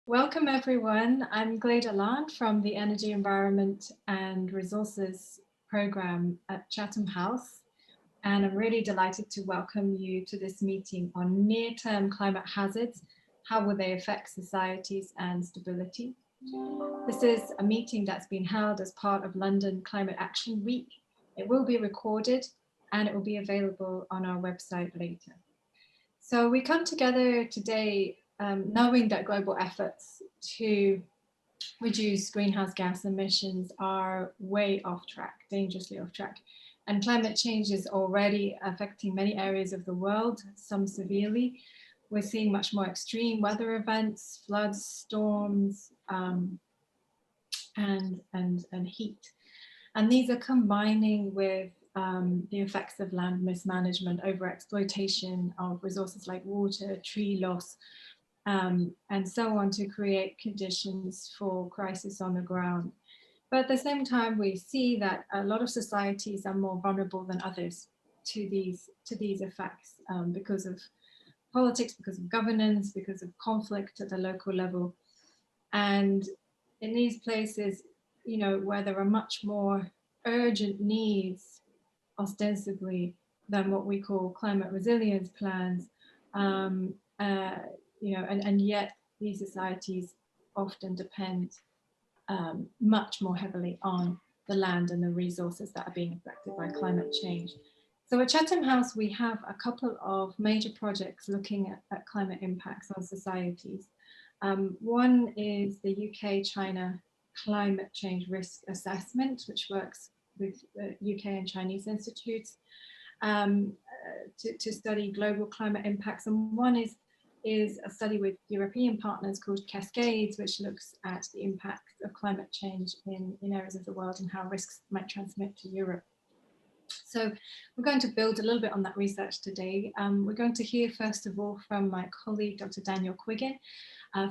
Welcome everyone. I'm Gleda Land from the Energy, Environment and Resources program at Chatham House. And I'm really delighted to welcome you to this meeting on near-term climate hazards. How will they affect societies and stability? This is a meeting that's been held as part of London Climate Action Week. It will be recorded and it will be available on our website later. So we come together today knowing that global efforts to reduce greenhouse gas emissions are way off track, dangerously off track. And climate change is already affecting many areas of the world, some severely. We're seeing much more extreme weather events, floods, storms, and heat. And these are combining with the effects of land mismanagement, overexploitation of resources like water, tree loss, and so on, to create conditions for crisis on the ground. But at the same time, we see that a lot of societies are more vulnerable than others to these effects because of politics, because of governance, because of conflict at the local level. And in these places, you know, where there are much more urgent needs, ostensibly, than what we call climate resilience plans, you know, and yet these societies often depend much more heavily on the land and the resources that are being affected by climate change. So at Chatham House, we have a couple of major projects looking at climate impacts on societies. One is the UK-China Climate Change Risk Assessment, which works with UK and Chinese institutes to study global climate impacts. And one is a study with European partners called Cascades, which looks at the impact of climate change in areas of the world and how risks might transmit to Europe. So we're going to build a little bit on that research today. We're going to hear first of all from my colleague, Dr. Daniel Quiggin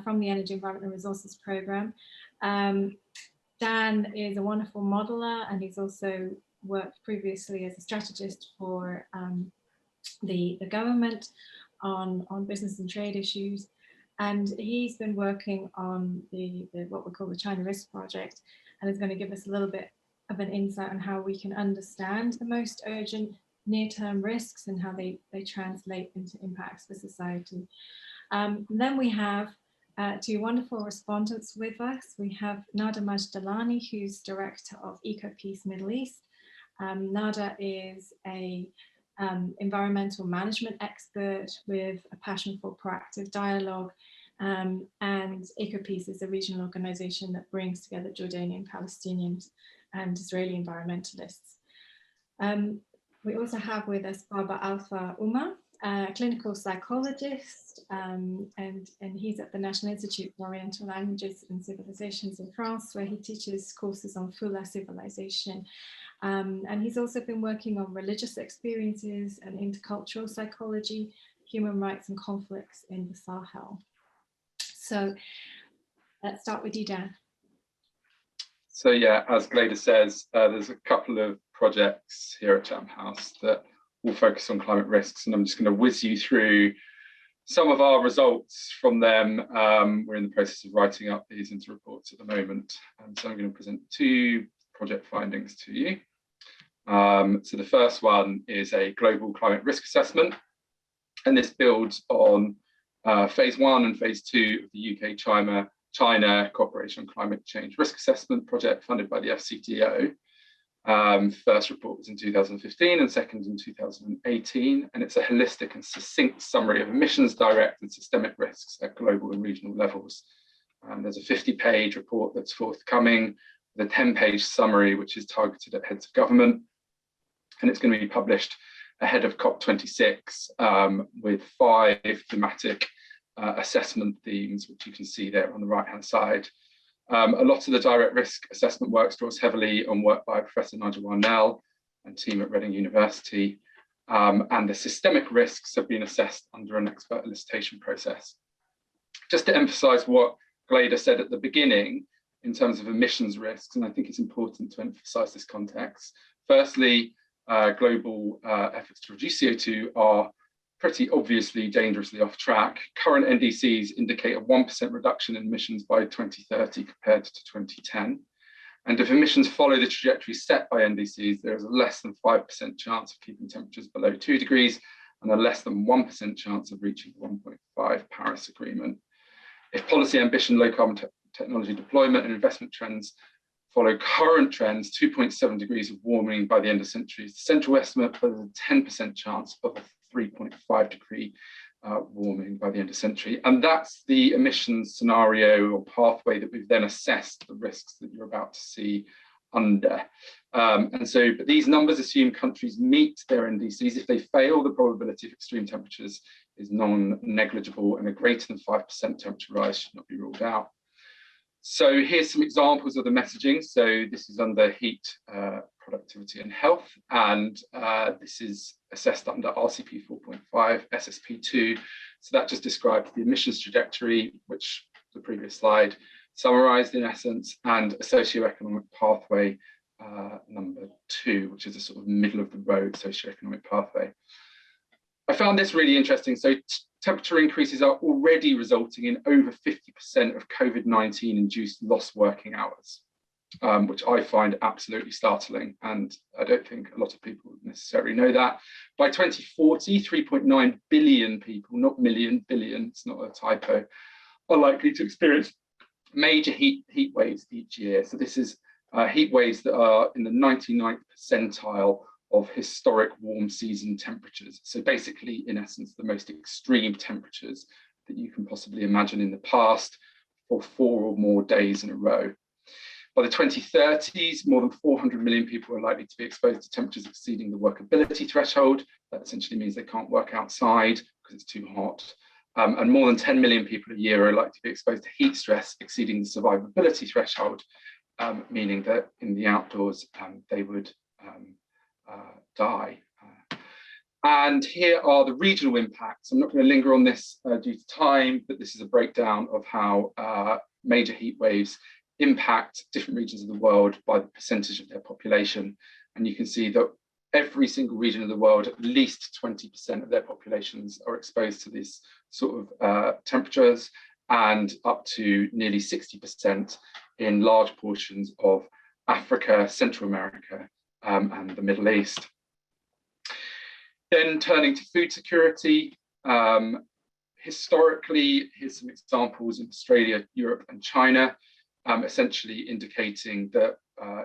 from the Energy, Environment and Resources Programme. Dan is a wonderful modeler, and he's also worked previously as a strategist for the government on business and trade issues. And he's been working on the what we call the China Risk Project, and is going to give us a little bit of an insight on how we can understand the most urgent near-term risks and how they translate into impacts for society. Then we have two wonderful respondents with us. We have Nada Majdalani, who's Director of EcoPeace Middle East. Nada is a environmental management expert with a passion for proactive dialogue, and EcoPeace is a regional organization that brings together Jordanian, Palestinians and Israeli environmentalists. We also have with us Baba Alpha Uma, a clinical psychologist, and he's at the National Institute for Oriental Languages and Civilizations in France, where he teaches courses on Fula civilization. And he's also been working on religious experiences and intercultural psychology, human rights and conflicts in the Sahel. So let's start with you, Dan. So yeah, as Gleda says, there's a couple of projects here at Chatham House that will focus on climate risks, and I'm just going to whiz you through some of our results from them. We're in the process of writing up these into reports at the moment, so I'm going to present two project findings to you. So the first one is a global climate risk assessment, and this builds on phase 1 and phase 2 of the UK-China Cooperation on Climate Change Risk Assessment project funded by the FCTO. First report was in 2015 and second in 2018, and it's a holistic and succinct summary of emissions, direct and systemic risks at global and regional levels. There's a 50-page report that's forthcoming with a 10-page summary, which is targeted at heads of government, and it's going to be published ahead of COP26 with 5 thematic assessment themes, which you can see there on the right-hand side. A lot of the direct risk assessment work draws heavily on work by Professor Nigel Warnell and team at Reading University, and the systemic risks have been assessed under an expert elicitation process. Just to emphasise what Gleda said at the beginning in terms of emissions risks, and I think it's important to emphasise this context. Firstly, global efforts to reduce CO2 are pretty obviously dangerously off track. Current NDCs indicate a 1% reduction in emissions by 2030 compared to 2010. And if emissions follow the trajectory set by NDCs, there is a less than 5% chance of keeping temperatures below 2 degrees and a less than 1% chance of reaching the 1.5 Paris Agreement. If policy ambition, low carbon technology deployment and investment trends follow current trends, 2.7 degrees of warming by the end of the century is the central estimate, but there's a 10% chance of a 3.5 degree warming by the end of the century. And that's the emissions scenario or pathway that we've then assessed the risks that you're about to see under. But these numbers assume countries meet their NDCs. If they fail, the probability of extreme temperatures is non-negligible, and a greater than 5% temperature rise should not be ruled out. So here's some examples of the messaging. So this is under heat, productivity and health, and this is assessed under RCP 4.5, SSP 2. So that just describes the emissions trajectory, which the previous slide summarized in essence, and a socioeconomic pathway number 2, which is a sort of middle of the road socioeconomic pathway. I found this really interesting. So temperature increases are already resulting in over 50% of COVID-19 induced lost working hours, which I find absolutely startling. And I don't think a lot of people necessarily know that. By 2040, 3.9 billion people, not million, billion, it's not a typo, are likely to experience major heat waves each year. So this is heat waves that are in the 99th percentile of historic warm season temperatures. So basically, in essence, the most extreme temperatures that you can possibly imagine in the past for 4 or more days in a row. By the 2030s, more than 400 million people are likely to be exposed to temperatures exceeding the workability threshold. That essentially means they can't work outside because it's too hot. And more than 10 million people a year are likely to be exposed to heat stress exceeding the survivability threshold, meaning that in the outdoors, they would die. And here are the regional impacts. I'm not going to linger on this due to time, but this is a breakdown of how major heat waves impact different regions of the world by the percentage of their population. And you can see that every single region of the world, at least 20% of their populations are exposed to these sort of temperatures, and up to nearly 60% in large portions of Africa, Central America, and the Middle East. Then turning to food security, historically, here's some examples in Australia, Europe, and China, essentially indicating that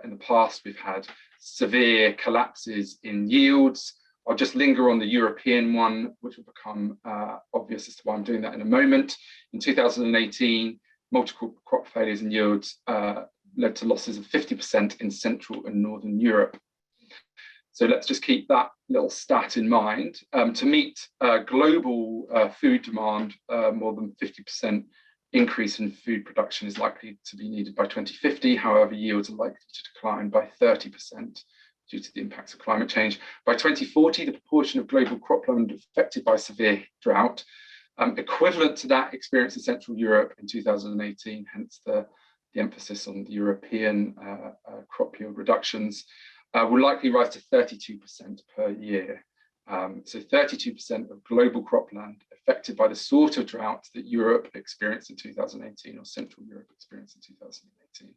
in the past we've had severe collapses in yields. I'll just linger on the European one, which will become obvious as to why I'm doing that in a moment. In 2018, multiple crop failures and yields led to losses of 50% in Central and Northern Europe. So let's just keep that little stat in mind. To meet global food demand, more than 50% increase in food production is likely to be needed by 2050. However, yields are likely to decline by 30% due to the impacts of climate change. By 2040, the proportion of global cropland affected by severe drought, equivalent to that experienced in Central Europe in 2018, hence the emphasis on the European crop yield reductions, will likely rise to 32% per year. So 32% of global cropland affected by the sort of drought that Europe experienced in 2018 or Central Europe experienced in 2018.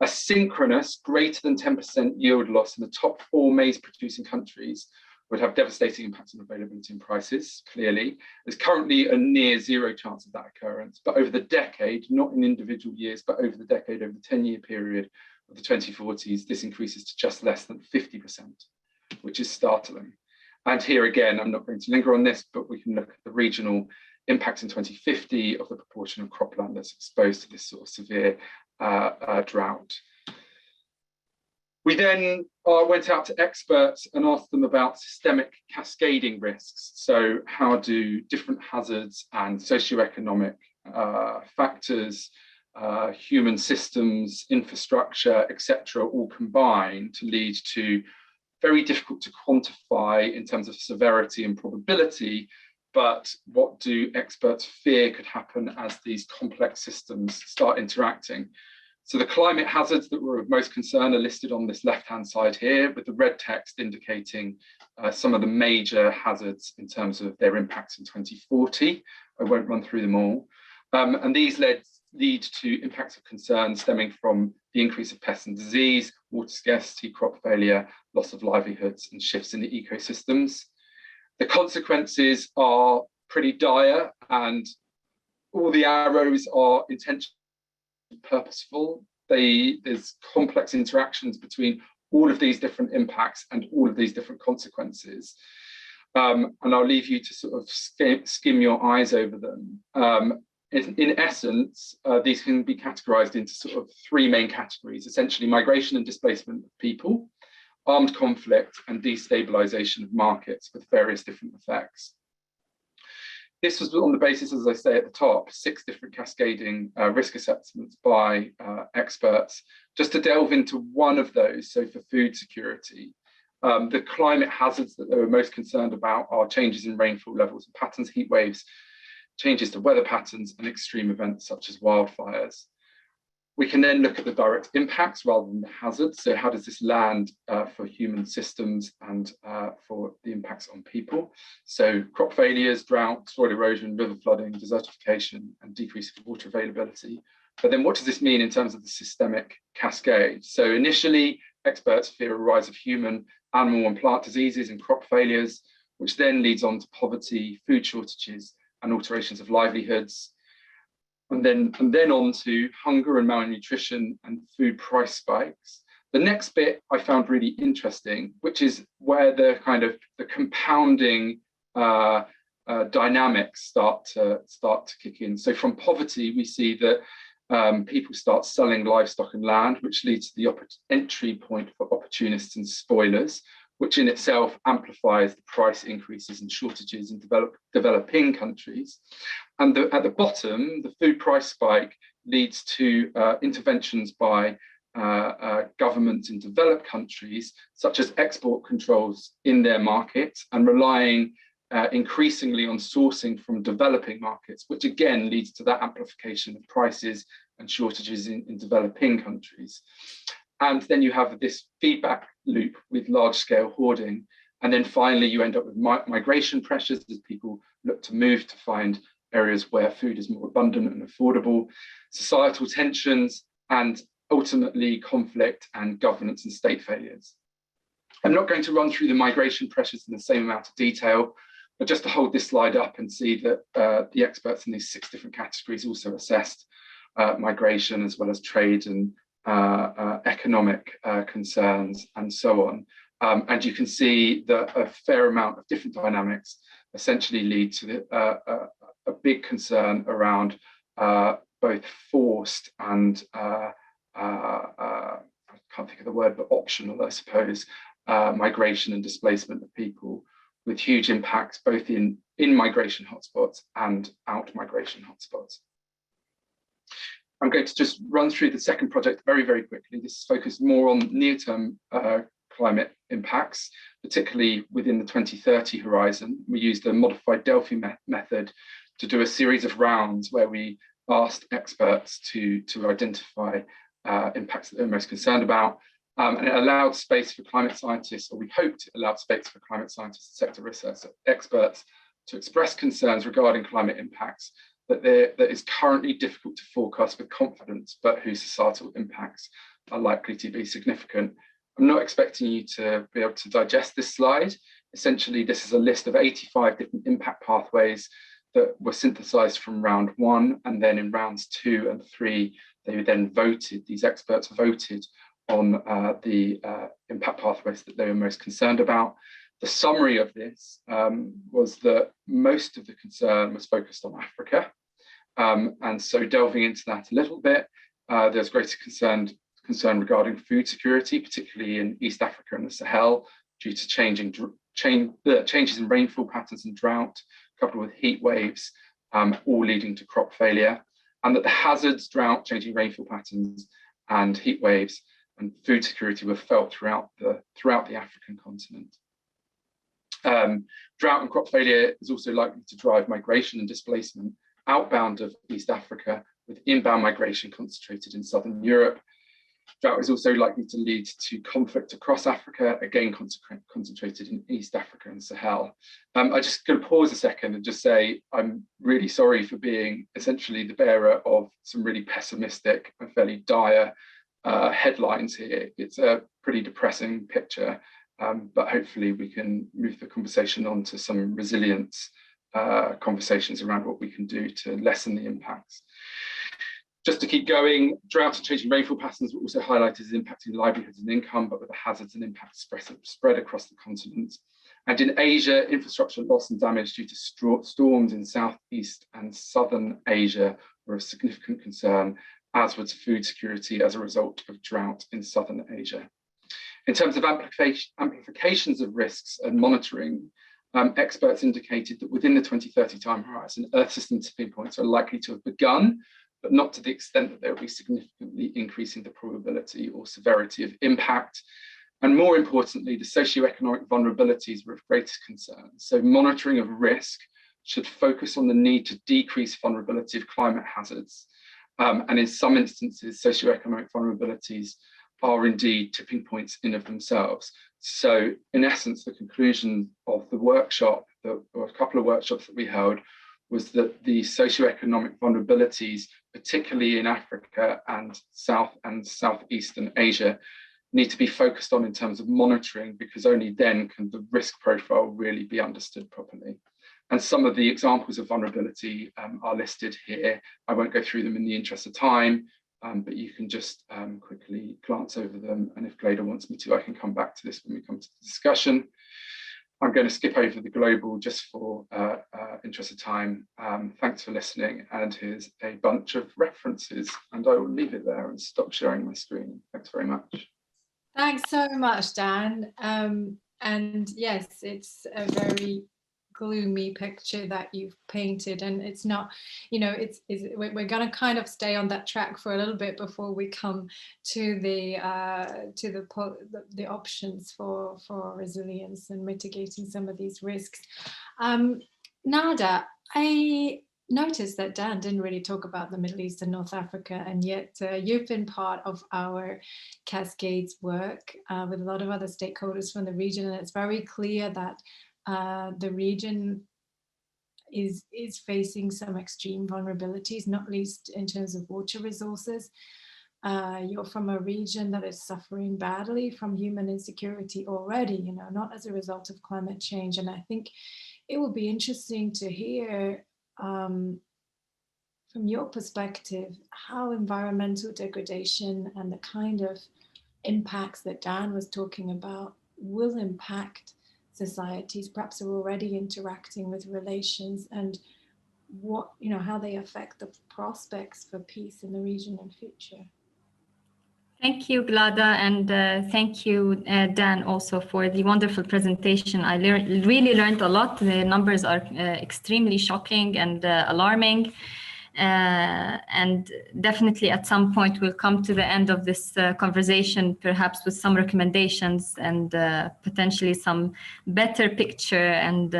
A synchronous greater than 10% yield loss in the top 4 maize producing countries would have devastating impacts on availability and prices, clearly. There's currently a near zero chance of that occurrence, but over the decade, not in individual years, but over the decade, over the 10-year period of the 2040s, this increases to just less than 50%, which is startling. And here again, I'm not going to linger on this, but we can look at the regional impact in 2050 of the proportion of cropland that's exposed to this sort of severe drought. We then went out to experts and asked them about systemic cascading risks. So how do different hazards and socioeconomic factors, human systems, infrastructure, etc., all combine to lead to very difficult to quantify in terms of severity and probability, but what do experts fear could happen as these complex systems start interacting? So the climate hazards that were of most concern are listed on this left-hand side here, with the red text indicating some of the major hazards in terms of their impacts in 2040. I won't run through them all. And these lead to impacts of concern stemming from the increase of pests and disease, water scarcity, crop failure, loss of livelihoods, and shifts in the ecosystems. The consequences are pretty dire, and all the arrows are intentionally purposeful. There's complex interactions between all of these different impacts and all of these different consequences. And I'll leave you to sort of skim your eyes over them. In essence, these can be categorized into sort of three main categories: essentially migration and displacement of people, armed conflict, and destabilization of markets with various different effects. This was on the basis, as I say at the top, 6 different cascading risk assessments by experts. Just to delve into one of those, so for food security, the climate hazards that they were most concerned about are changes in rainfall levels and patterns, heat waves, changes to weather patterns, and extreme events such as wildfires. We can then look at the direct impacts rather than the hazards. So how does this land for human systems and for the impacts on people? So crop failures, drought, soil erosion, river flooding, desertification, and decrease of water availability. But then what does this mean in terms of the systemic cascade? So initially, experts fear a rise of human, animal, and plant diseases and crop failures, which then leads on to poverty, food shortages, and alterations of livelihoods. And then on to hunger and malnutrition and food price spikes. The next bit I found really interesting, which is where the kind of the compounding dynamics start to kick in. So from poverty, we see that people start selling livestock and land, which leads to the entry point for opportunists and spoilers, which in itself amplifies the price increases and shortages in developing countries. And at the bottom, the food price spike leads to interventions by governments in developed countries, such as export controls in their markets and relying increasingly on sourcing from developing markets, which again leads to that amplification of prices and shortages in developing countries. And then you have this feedback loop with large-scale hoarding. And then finally, you end up with migration pressures as people look to move to find areas where food is more abundant and affordable, societal tensions, and ultimately conflict and governance and state failures. I'm not going to run through the migration pressures in the same amount of detail, but just to hold this slide up and see that the experts in these 6 different categories also assessed migration as well as trade and economic concerns and so on. And you can see that a fair amount of different dynamics essentially lead to a big concern around both forced and I can't think of the word, but optional, I suppose, migration and displacement of people, with huge impacts both in migration hotspots and out migration hotspots. I'm going to just run through the second project very, very quickly. This is focused more on near-term climate impacts, particularly within the 2030 horizon. We used a modified Delphi method to do a series of rounds where we asked experts to identify impacts that they're most concerned about. And it allowed space for climate scientists, or we hoped it allowed space for climate scientists and sector research experts to express concerns regarding climate impacts that is currently difficult to forecast with confidence, but whose societal impacts are likely to be significant. I'm not expecting you to be able to digest this slide. Essentially, this is a list of 85 different impact pathways that were synthesized from round 1, and then in rounds 2 and 3, these experts voted on the impact pathways that they were most concerned about. The summary of this was that most of the concern was focused on Africa. And so delving into that a little bit, there's greater concern regarding food security, particularly in East Africa and the Sahel, due to changes in rainfall patterns and drought, coupled with heat waves, all leading to crop failure. And that the hazards, drought, changing rainfall patterns, and heat waves and food security were felt throughout the African continent. Drought and crop failure is also likely to drive migration and displacement outbound of East Africa, with inbound migration concentrated in Southern Europe. Drought is also likely to lead to conflict across Africa, again concentrated in East Africa and Sahel. I'm just going to pause a second and just say I'm really sorry for being essentially the bearer of some really pessimistic and fairly dire headlines here. It's a pretty depressing picture, but hopefully we can move the conversation on to some resilience conversations around what we can do to lessen the impacts. Just to keep going, drought and changing rainfall patterns were also highlighted as impacting livelihoods and income, but with the hazards and impacts spread across the continent. And in Asia, infrastructure loss and damage due to storms in Southeast and Southern Asia were of significant concern, as was food security as a result of drought in Southern Asia. In terms of amplifications of risks and monitoring, experts indicated that within the 2030 time horizon, Earth system tipping points are likely to have begun, but not to the extent that they will be significantly increasing the probability or severity of impact. And more importantly, the socioeconomic vulnerabilities were of greatest concern. So monitoring of risk should focus on the need to decrease vulnerability of climate hazards. And in some instances, socioeconomic vulnerabilities are indeed tipping points in of themselves. So in essence, the conclusion of the workshop, or a couple of workshops that we held, was that the socioeconomic vulnerabilities, particularly in Africa and Southeastern Asia, need to be focused on in terms of monitoring, because only then can the risk profile really be understood properly. And some of the examples of vulnerability are listed here. I won't go through them in the interest of time, but you can just quickly glance over them. And if Glada wants me to, I can come back to this when we come to the discussion. I'm going to skip over the global just for interest of time. Thanks for listening. And here's a bunch of references, and I will leave it there and stop sharing my screen. Thanks very much. Thanks so much, Dan. And yes, it's a very gloomy picture that you've painted, and it's not, you know, we're going to kind of stay on that track for a little bit before we come to the options for resilience and mitigating some of these risks. Nada, I noticed that Dan didn't really talk about the Middle East and North Africa, and yet you've been part of our Cascades work with a lot of other stakeholders from the region, and it's very clear that the region is facing some extreme vulnerabilities, not least in terms of water resources. You're from a region that is suffering badly from human insecurity already, you know, not as a result of climate change. And I think it will be interesting to hear from your perspective how environmental degradation and the kind of impacts that Dan was talking about will impact societies, perhaps are already interacting with relations, and what, you know, how they affect the prospects for peace in the region and future. Thank you, Glada, and thank you, Dan, also for the wonderful presentation. I really learned a lot. The numbers are extremely shocking and alarming. And definitely at some point we'll come to the end of this conversation, perhaps with some recommendations and potentially some better picture and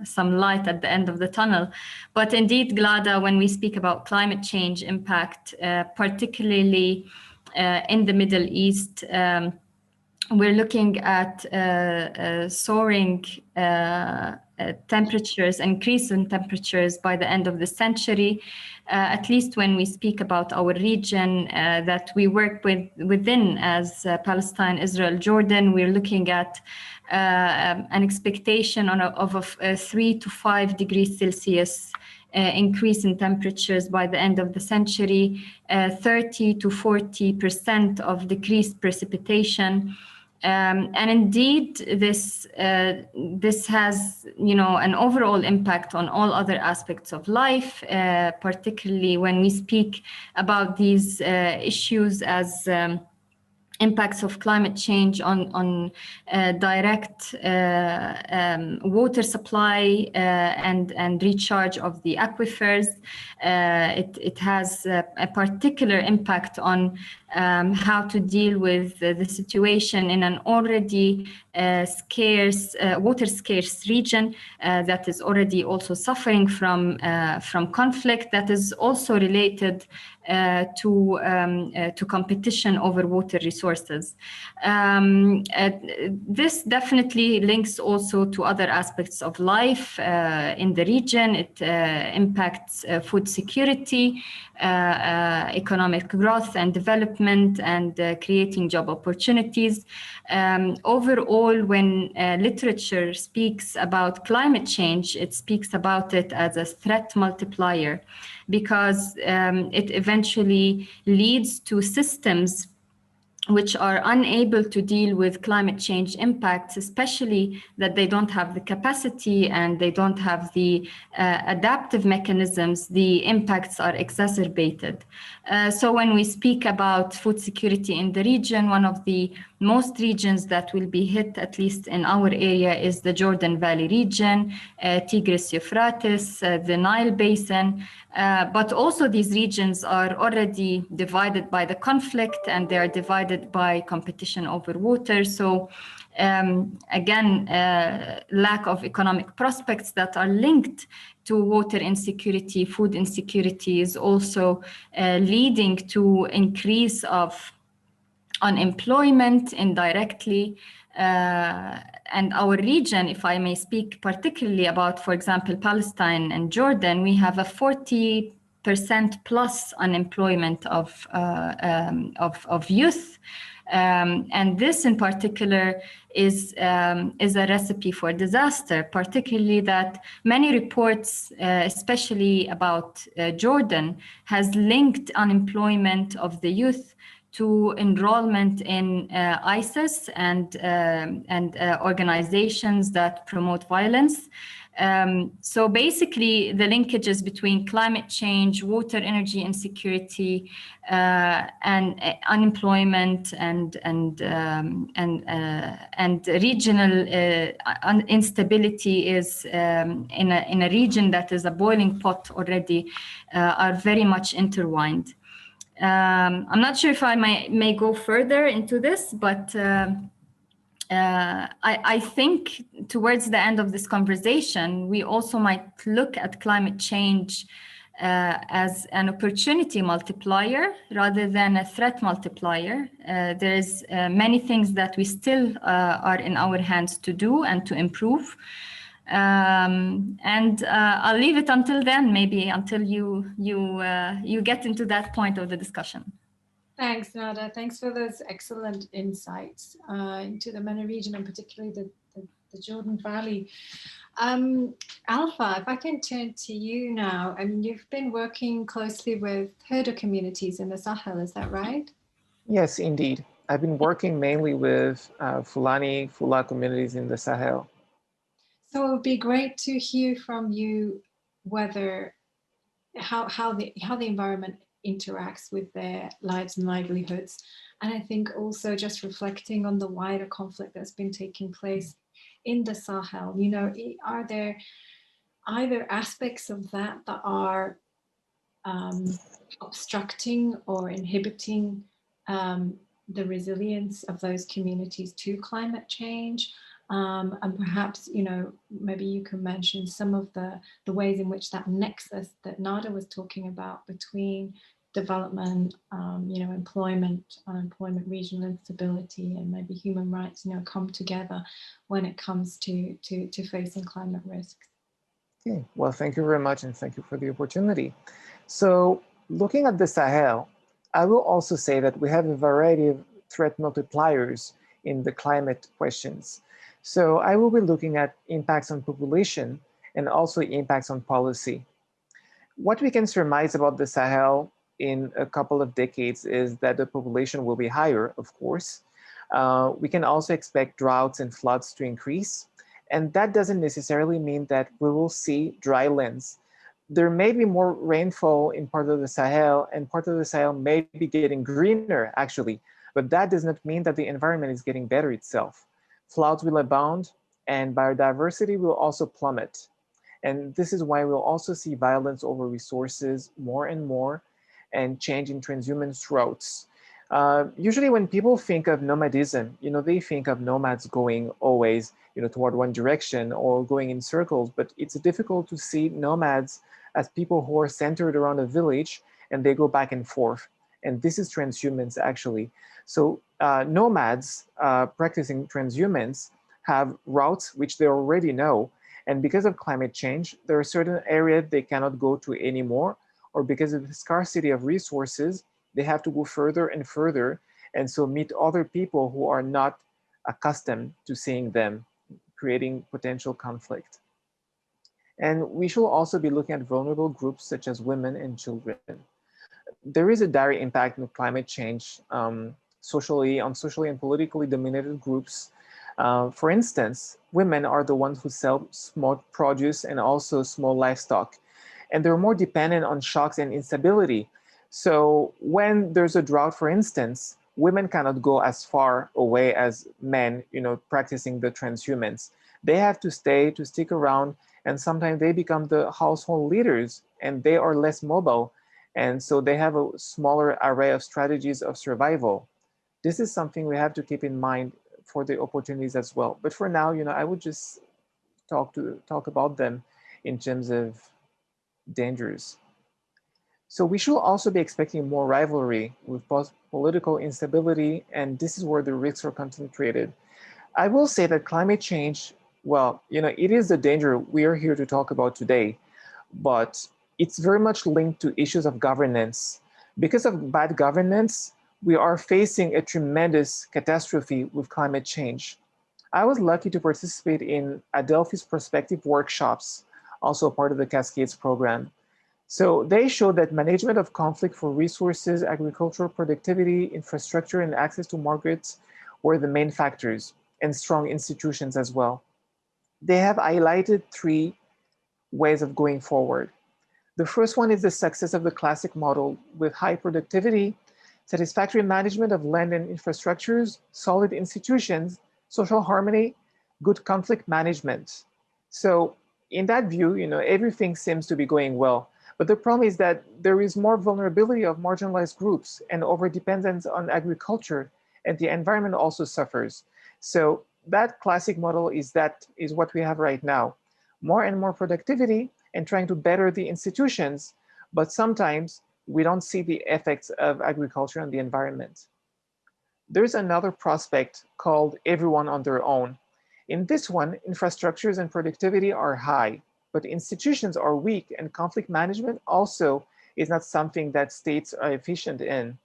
some light at the end of the tunnel. But indeed, Glada, when we speak about climate change impact, particularly in the Middle East, we're looking at soaring temperatures, increase in temperatures by the end of the century. At least when we speak about our region that we work within as Palestine, Israel, Jordan, we're looking at an expectation of a 3 to 5 degrees Celsius increase in temperatures by the end of the century, 30 to 40% of decreased precipitation. And indeed, this has, you know, an overall impact on all other aspects of life, particularly when we speak about these issues as impacts of climate change on direct water supply and recharge of the aquifers. It has a particular impact on how to deal with the situation in an already scarce, water scarce region that is already also suffering from conflict that is also related to competition over water resources. This definitely links also to other aspects of life in the region. It impacts food security, economic growth and development, and creating job opportunities. Overall, when literature speaks about climate change, it speaks about it as a threat multiplier, because it eventually leads to systems which are unable to deal with climate change impacts, especially that they don't have the capacity and they don't have the adaptive mechanisms. The impacts are exacerbated. So when we speak about food security in the region, one of the most regions that will be hit, at least in our area, is the Jordan Valley region, Tigris-Euphrates, the Nile Basin. But also these regions are already divided by the conflict, and they are divided by competition over water. So again, lack of economic prospects that are linked to water insecurity, food insecurity, is also leading to increase of unemployment indirectly. And our region, if I may speak particularly about, for example, Palestine and Jordan, we have a 40% plus unemployment of youth. And this in particular is a recipe for disaster, particularly that many reports, especially about Jordan, has linked unemployment of the youth to enrollment in ISIS and organizations that promote violence. So basically, the linkages between climate change, water, energy insecurity, and unemployment and regional instability is in a region that is a boiling pot already, are very much intertwined. I'm not sure if I may go further into this, but I think towards the end of this conversation, we also might look at climate change as an opportunity multiplier rather than a threat multiplier. There's many things that we still are in our hands to do and to improve. And I'll leave it until then, maybe until you get into that point of the discussion. Thanks, Nada. Thanks for those excellent insights into the MENA region, and particularly the Jordan Valley. Alpha, if I can turn to you now. I mean, you've been working closely with herder communities in the Sahel, is that right? Yes, indeed. I've been working mainly with Fula communities in the Sahel. So it would be great to hear from you how the environment interacts with their lives and livelihoods. And I think also just reflecting on the wider conflict that's been taking place in the Sahel, you know, are there either aspects of that are obstructing or inhibiting the resilience of those communities to climate change? And perhaps, you know, maybe you can mention some of the ways in which that nexus that Nada was talking about between development, you know, employment, unemployment, regional instability, and maybe human rights, you know, come together when it comes to facing climate risks. Okay, well, thank you very much, and thank you for the opportunity. So looking at the Sahel, I will also say that we have a variety of threat multipliers in the climate questions. So I will be looking at impacts on population and also impacts on policy. What we can surmise about the Sahel in a couple of decades is that the population will be higher, of course. We can also expect droughts and floods to increase. And that doesn't necessarily mean that we will see dry lands. There may be more rainfall in part of the Sahel, and part of the Sahel may be getting greener, actually. But that does not mean that the environment is getting better itself. Floods will abound, and biodiversity will also plummet. And this is why we'll also see violence over resources more and more, and change in transhumance routes. Usually when people think of nomadism, they think of nomads going always, toward one direction or going in circles, but it's difficult to see nomads as people who are centered around a village and they go back and forth. And this is transhumance actually. So nomads practicing transhumance have routes which they already know. And because of climate change, there are certain areas they cannot go to anymore, or because of the scarcity of resources, they have to go further and further, and so meet other people who are not accustomed to seeing them, creating potential conflict. And we should also be looking at vulnerable groups such as women and children. There is a direct impact of climate change socially and politically dominated groups. For instance, women are the ones who sell small produce and also small livestock, and they're more dependent on shocks and instability. So when there's a drought, for instance, women cannot go as far away as men, practicing the transhumance. They have to stick around, and sometimes they become the household leaders and they are less mobile. And so they have a smaller array of strategies of survival. This is something we have to keep in mind for the opportunities as well. But for now, I would just talk about them in terms of dangers. So we should also be expecting more rivalry with political instability, and this is where the risks are concentrated. I will say that climate change, well, it is the danger we are here to talk about today, but it's very much linked to issues of governance. Because of bad governance, we are facing a tremendous catastrophe with climate change. I was lucky to participate in Adelphi's Perspective workshops, also part of the Cascades program. So they showed that management of conflict for resources, agricultural productivity, infrastructure, and access to markets were the main factors, and strong institutions as well. They have highlighted 3 ways of going forward. The first one is the success of the classic model with high productivity, satisfactory management of land and infrastructures, solid institutions, social harmony, good conflict management. So in that view, everything seems to be going well. But the problem is that there is more vulnerability of marginalized groups and overdependence on agriculture, and the environment also suffers. So that classic model is what we have right now. More and more productivity and trying to better the institutions, but sometimes we don't see the effects of agriculture on the environment. There's another prospect called everyone on their own. In this one, infrastructures and productivity are high, but institutions are weak, and conflict management also is not something that states are efficient in.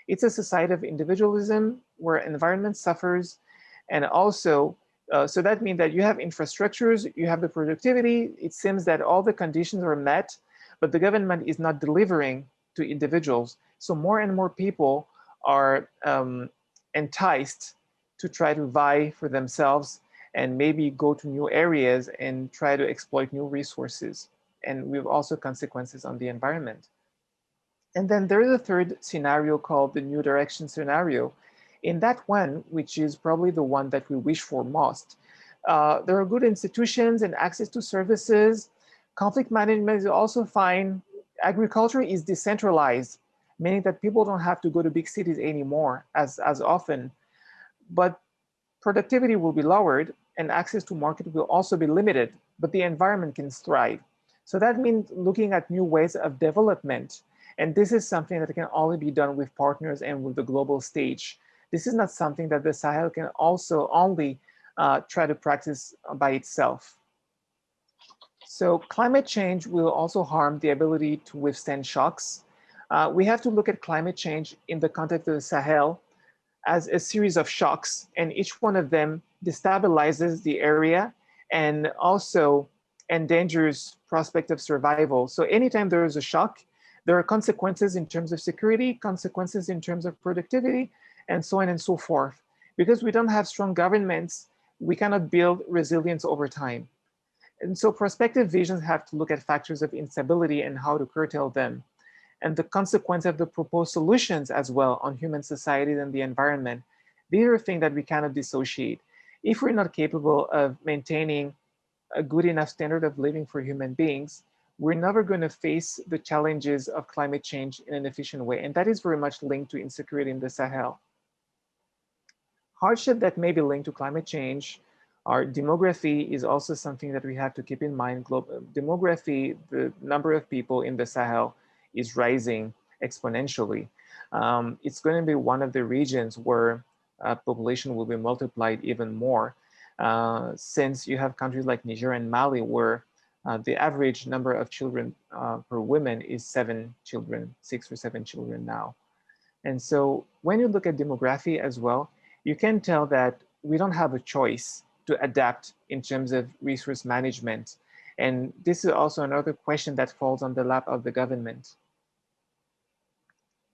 It's a society of individualism where environment suffers, and also, so that means that you have infrastructures, you have the productivity, it seems that all the conditions are met, but the government is not delivering to individuals. So more and more people are enticed to try to vie for themselves and maybe go to new areas and try to exploit new resources. And we have also consequences on the environment. And then there is a third scenario called the new direction scenario. In that one, which is probably the one that we wish for most, there are good institutions and access to services. Conflict management is also fine. Agriculture is decentralized, meaning that people don't have to go to big cities anymore as often. But productivity will be lowered and access to market will also be limited, but the environment can thrive. So that means looking at new ways of development. And this is something that can only be done with partners and with the global stage. This is not something that the Sahel can also only try to practice by itself. So climate change will also harm the ability to withstand shocks. We have to look at climate change in the context of the Sahel as a series of shocks, and each one of them destabilizes the area and also endangers prospect of survival. So anytime there is a shock, there are consequences in terms of security, consequences in terms of productivity, and so on and so forth. Because we don't have strong governments, we cannot build resilience over time. And so prospective visions have to look at factors of instability and how to curtail them, and the consequence of the proposed solutions as well on human societies and the environment. These are things that we cannot dissociate. If we're not capable of maintaining a good enough standard of living for human beings, we're never going to face the challenges of climate change in an efficient way. And that is very much linked to insecurity in the Sahel. Hardship that may be linked to climate change, our demography is also something that we have to keep in mind. Global demography, the number of people in the Sahel is rising exponentially. It's going to be one of the regions where population will be multiplied even more, since you have countries like Niger and Mali where the average number of children per woman is 7 children, 6 or 7 children now. And so when you look at demography as well, you can tell that we don't have a choice to adapt in terms of resource management. And this is also another question that falls on the lap of the government.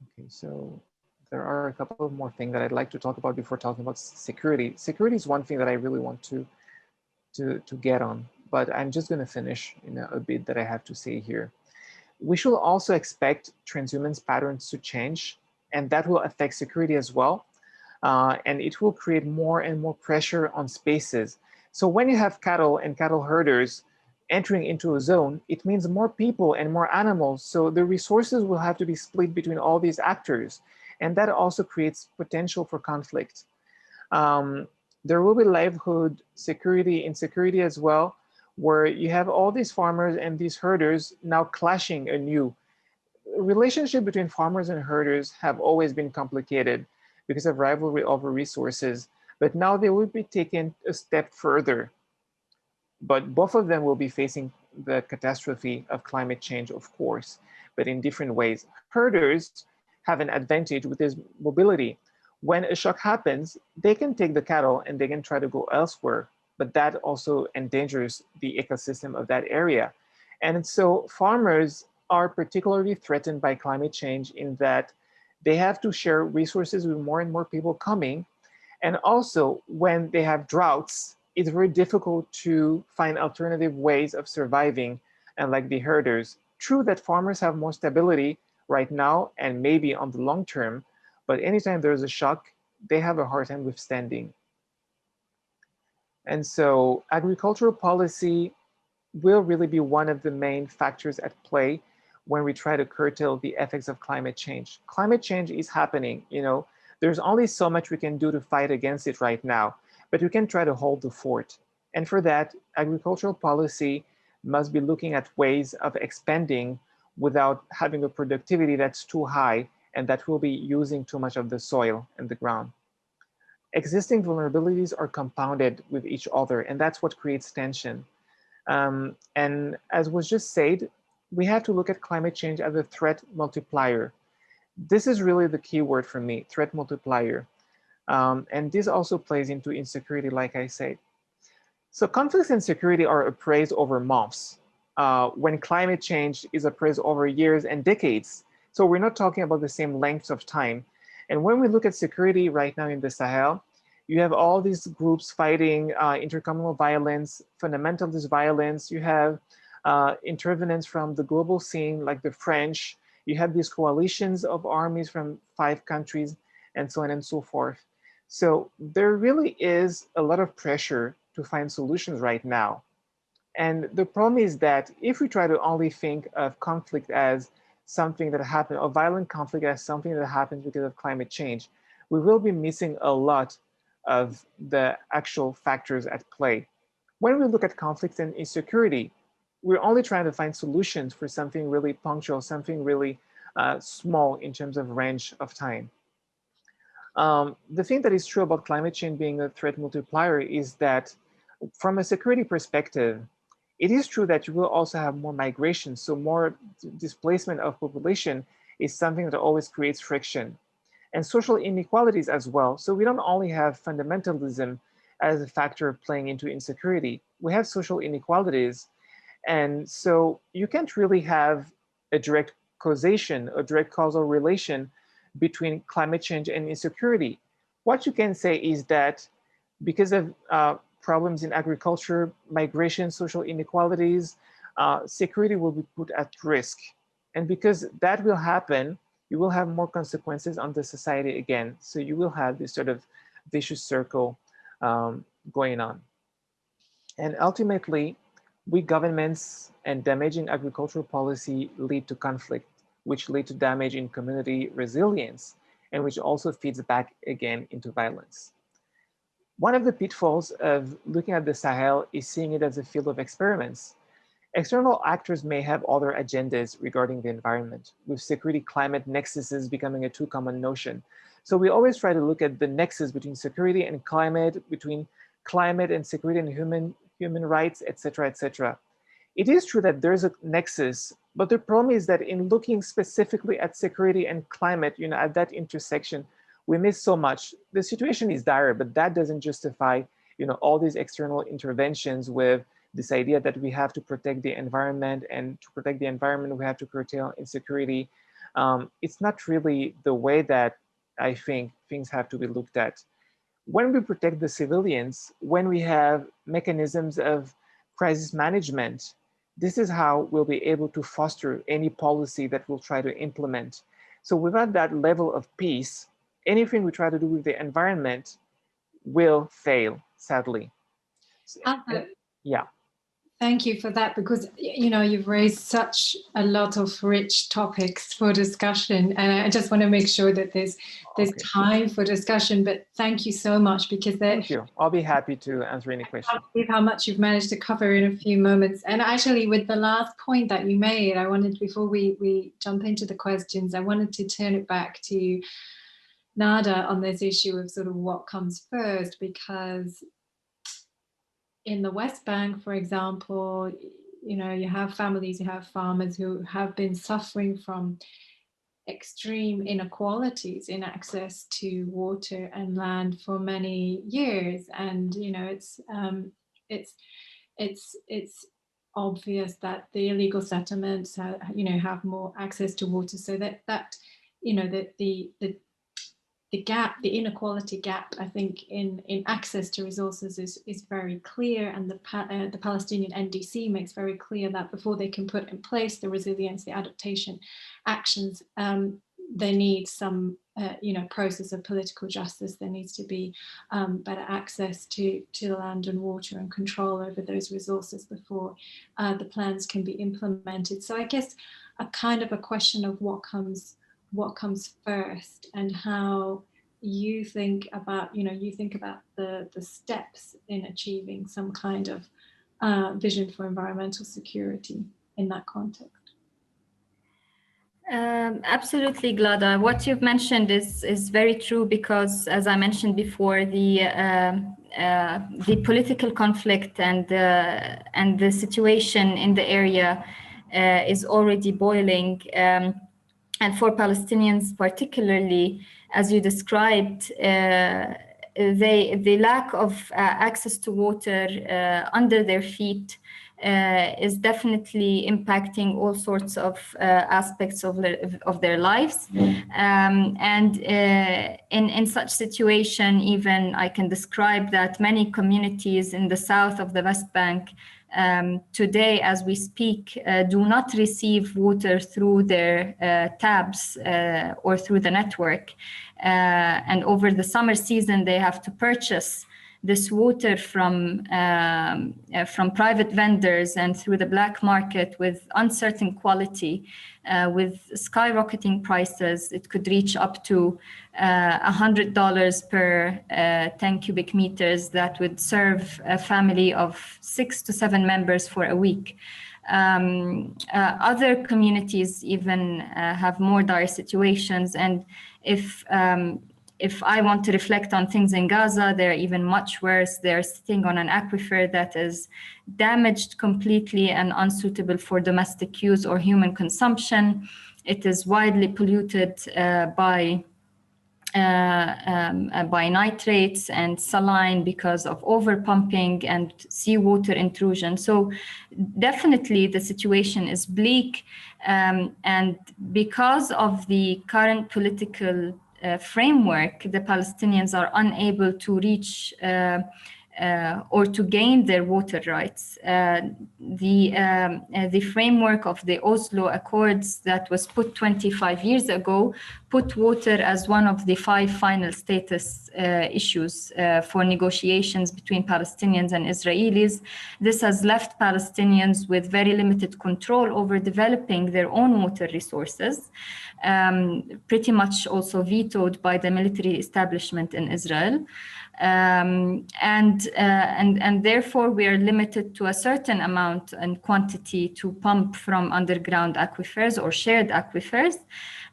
Okay, so there are a couple of more things that I'd like to talk about before talking about security. Security is one thing that I really want to get on, but I'm just going to finish in a bit that I have to say here. We should also expect transhumance patterns to change, and that will affect security as well. And it will create more and more pressure on spaces. So when you have cattle and cattle herders entering into a zone, it means more people and more animals. So the resources will have to be split between all these actors. And that also creates potential for conflict. There will be livelihood security, insecurity as well, where you have all these farmers and these herders now clashing anew. Relationship between farmers and herders have always been complicated because of rivalry over resources, but now they will be taken a step further. But both of them will be facing the catastrophe of climate change, of course, but in different ways. Herders have an advantage with this mobility. When a shock happens, they can take the cattle and they can try to go elsewhere, but that also endangers the ecosystem of that area. And so farmers are particularly threatened by climate change in that they have to share resources with more and more people coming. And also when they have droughts, it's very difficult to find alternative ways of surviving. And like the herders, true that farmers have more stability right now and maybe on the long term, but anytime there's a shock, they have a hard time withstanding. And so agricultural policy will really be one of the main factors at play when we try to curtail the effects of climate change. Climate change is happening, you know, there's only so much we can do to fight against it right now, but we can try to hold the fort. And for that, agricultural policy must be looking at ways of expanding without having a productivity that's too high and that will be using too much of the soil and the ground. Existing vulnerabilities are compounded with each other, and that's what creates tension. And as was just said, we have to look at climate change as a threat multiplier. This is really the key word for me, threat multiplier. And this also plays into insecurity, like I said. So conflicts and security are appraised over months, when climate change is appraised over years and decades. So we're not talking about the same lengths of time. And when we look at security right now in the Sahel, you have all these groups fighting intercommunal violence, fundamentalist violence. You have intervenants from the global scene, like the French. You have these coalitions of armies from 5 countries, and so on and so forth. So there really is a lot of pressure to find solutions right now. And the problem is that if we try to only think of conflict as something that happened, or violent conflict as something that happens because of climate change, we will be missing a lot of the actual factors at play. When we look at conflicts and insecurity, we're only trying to find solutions for something really punctual, something really small in terms of range of time. The thing that is true about climate change being a threat multiplier is that from a security perspective, it is true that you will also have more migration. So more displacement of population is something that always creates friction. And social inequalities as well. So we don't only have fundamentalism as a factor playing into insecurity, we have social inequalities. And so you can't really have a direct causation, a direct causal relation between climate change and insecurity. What you can say is that because of problems in agriculture, migration, social inequalities, security will be put at risk. And because that will happen, you will have more consequences on the society again. So you will have this sort of vicious circle going on. And ultimately, weak governments and damaging agricultural policy lead to conflict, which lead to damage in community resilience, and which also feeds back again into violence. One of the pitfalls of looking at the Sahel is seeing it as a field of experiments. External actors may have other agendas regarding the environment, with security climate nexuses becoming a too common notion. So we always try to look at the nexus between security and climate, between climate and security and human rights, etc., etc. It is true that there's a nexus, but the problem is that in looking specifically at security and climate, at that intersection, we miss so much. The situation is dire, but that doesn't justify, all these external interventions with this idea that we have to protect the environment, and to protect the environment, we have to curtail insecurity. It's not really the way that I think things have to be looked at. When we protect the civilians, when we have mechanisms of crisis management, this is how we'll be able to foster any policy that we'll try to implement. So without that level of peace, anything we try to do with the environment will fail, sadly. Yeah. Thank you for that, because you've raised such a lot of rich topics for discussion, and I just want to make sure that there's time for discussion. But thank you so much, because thank you. I'll be happy to answer any questions. I believe how much you've managed to cover in a few moments. And actually, with the last point that you made, I wanted, before we jump into the questions, I wanted to turn it back to Nada on this issue of sort of what comes first, because in the West Bank, for example, you have families, you have farmers who have been suffering from extreme inequalities in access to water and land for many years, and it's obvious that the illegal settlements have more access to water, so that the gap, the inequality gap, I think, in access to resources is very clear, and the Palestinian NDC makes very clear that before they can put in place the resilience, the adaptation actions, they need some process of political justice. There needs to be better access to land and water and control over those resources before the plans can be implemented. So I guess a kind of a question of what comes first, and how you think about the steps in achieving some kind of vision for environmental security in that context. Absolutely, Glada. What you've mentioned is very true, because, as I mentioned before, the political conflict and the situation in the area is already boiling. And for Palestinians particularly, as you described, the lack of access to water under their feet is definitely impacting all sorts of aspects of their lives. And in such situation, even I can describe that many communities in the south of the West Bank today, as we speak, do not receive water through their taps or through the network. And over the summer season, they have to purchase this water from private vendors and through the black market with uncertain quality, with skyrocketing prices. It could reach up to $100 per 10 cubic meters that would serve a family of 6 to 7 members for a week. Other communities even have more dire situations, and if I want to reflect on things in Gaza, they're even much worse. They're sitting on an aquifer that is damaged completely and unsuitable for domestic use or human consumption. It is widely polluted by nitrates and saline because of overpumping and seawater intrusion. So definitely the situation is bleak. And because of the current political framework, the Palestinians are unable to reach or to gain their water rights. The framework of the Oslo Accords that was put 25 years ago put water as one of the 5 final status issues for negotiations between Palestinians and Israelis. This has left Palestinians with very limited control over developing their own water resources, pretty much also vetoed by the military establishment in Israel. And therefore we are limited to a certain amount and quantity to pump from underground aquifers or shared aquifers,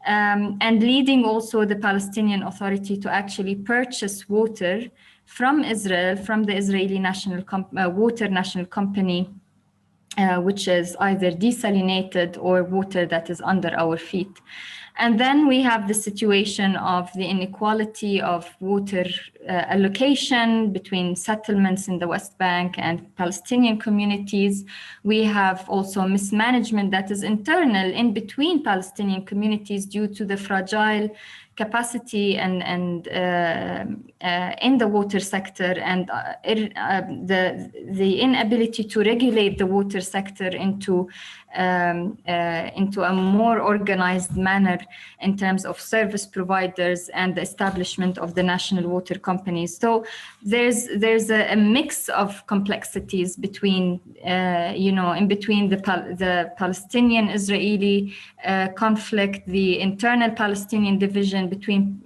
and leading also the Palestinian Authority to actually purchase water from Israel, from the Israeli Water National Company, which is either desalinated or water that is under our feet. And then we have the situation of the inequality of water allocation between settlements in the West Bank and Palestinian communities. We have also mismanagement that is internal in between Palestinian communities due to the fragile capacity and in the water sector, and the inability to regulate the water sector into a more organized manner in terms of service providers and the establishment of the national water companies. So there's a mix of complexities between in between the Palestinian-Israeli conflict, the internal Palestinian division between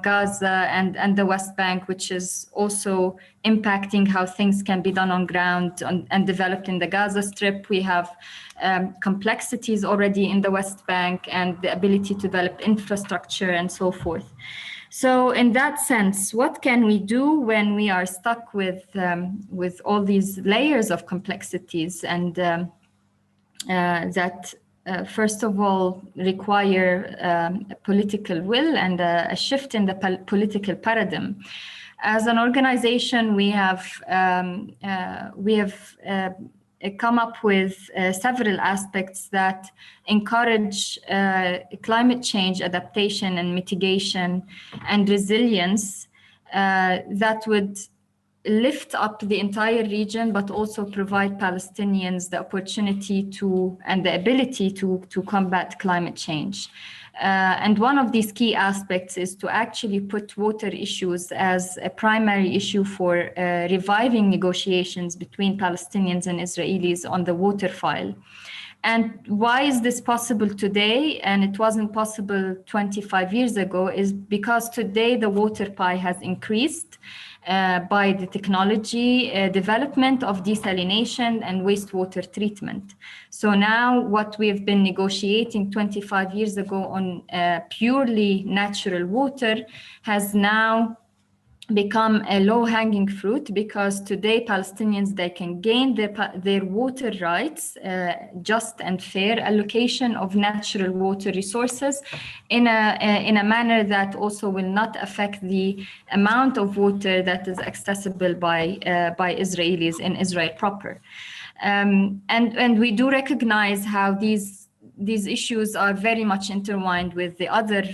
Gaza and the West Bank, which is also impacting how things can be done on ground and developed in the Gaza Strip. We have complexities already in the West Bank and the ability to develop infrastructure and so forth. So in that sense, what can we do when we are stuck with all these layers of complexities and that first of all require a political will and a shift in the political paradigm? As an organization, we have come up with several aspects that encourage climate change adaptation and mitigation and resilience that would lift up the entire region, but also provide Palestinians the opportunity to and the ability to combat climate change. And one of these key aspects is to actually put water issues as a primary issue for reviving negotiations between Palestinians and Israelis on the water file. And why is this possible today, and it wasn't possible 25 years ago, is because today the water pie has increased by the technology development of desalination and wastewater treatment. So now what we've been negotiating 25 years ago on purely natural water has now become a low-hanging fruit, because today Palestinians, they can gain their water rights, just and fair allocation of natural water resources in a manner that also will not affect the amount of water that is accessible by Israelis in Israel proper. And we do recognize how these issues are very much intertwined with the other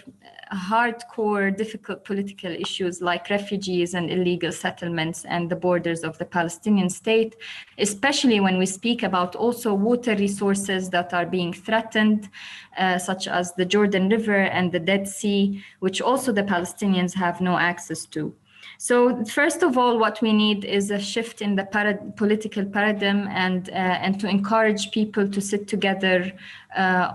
hardcore, difficult political issues like refugees and illegal settlements and the borders of the Palestinian state, especially when we speak about also water resources that are being threatened, such as the Jordan River and the Dead Sea, which also the Palestinians have no access to. So first of all, what we need is a shift in the political paradigm and to encourage people to sit together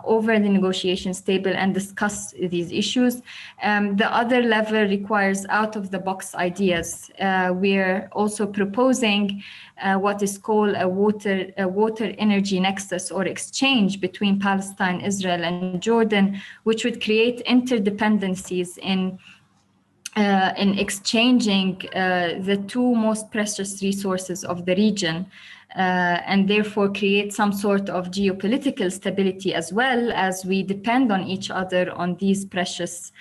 over the negotiations table and discuss these issues. The other level requires out-of-the-box ideas. We're also proposing what is called a water energy nexus or exchange between Palestine, Israel, and Jordan, which would create interdependencies in exchanging the two most precious resources of the region, and therefore create some sort of geopolitical stability as well, as we depend on each other on these precious